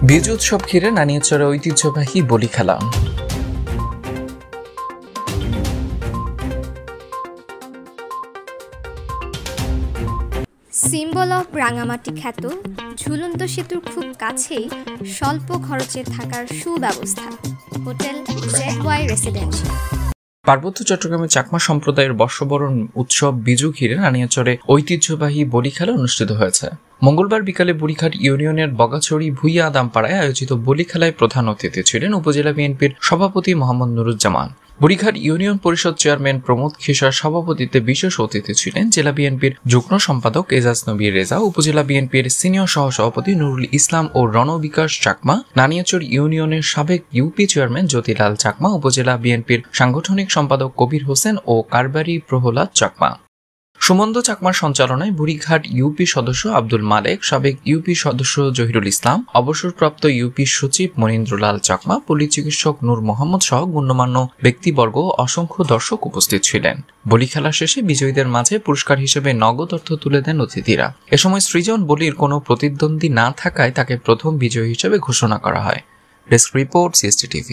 বীজ উৎসব ঘিরে নানিয়াচরে ঐতিহ্যবাহী বলি খেলা। সিম্বল অফ রাঙামাটি খ্যাত ঝুলন্ত সেতুর খুব কাছেই স্বল্প খরচে থাকার সুব্যবস্থা, হোটেল ZY রেসিডেন্সিয়াল। পার্বত্য চট্টগ্রামের চাকমা সম্প্রদায়ের বর্ষবরণ উৎসব বিজু ঘিরে নানিয়াচরে ঐতিহ্যবাহী বলি খেলা অনুষ্ঠিত হয়েছে। মঙ্গলবার বিকালে বুড়িঘাট ইউনিয়নের বগাছড়ি ভুইয়া আদামপাড়ায় আয়োজিত বলি খেলায় প্রধান অতিথি ছিলেন উপজেলা বিএনপির সভাপতি মোহাম্মদ নুরুজ্জামান। বুড়িঘাট ইউনিয়ন পরিষদ চেয়ারম্যান প্রমোদ খিসার সভাপতিত্বে বিশেষ অতিথি ছিলেন জেলা বিএনপির যুগ্ম সম্পাদক এজাজ নবী রেজা, উপজেলা বিএনপির সিনিয়র সহসভাপতি নুরুল ইসলাম ও রণবিকাশ চাকমা, নানিয়াচর ইউনিয়নের সাবেক ইউপি চেয়ারম্যান জ্যোতিলাল চাকমা, উপজেলা বিএনপির সাংগঠনিক সম্পাদক কবির হোসেন ও কারবারি প্রহ্লাদ চাকমা। সুমন্দ চাকমার সঞ্চালনায় বুড়িঘাট ইউপি সদস্য আব্দুল মালেক, সাবেক ইউপি সদস্য জহিরুল ইসলাম, অবসরপ্রাপ্ত ইউপি সচিব মনীন্দ্রলাল চাকমা, পল্লী চিকিৎসক নূর মোহাম্মদ সহ গণ্যমান্য ব্যক্তিবর্গ অসংখ্য দর্শক উপস্থিত ছিলেন। বলি খেলা শেষে বিজয়ীদের মাঝে পুরস্কার হিসেবে নগদ অর্থ তুলে দেন অতিথিরা। এ সময় সৃজন বলির কোনো প্রতিদ্বন্দ্বী না থাকায় তাকে প্রথম বিজয়ী হিসেবে ঘোষণা করা হয়। Desk report, CST TV।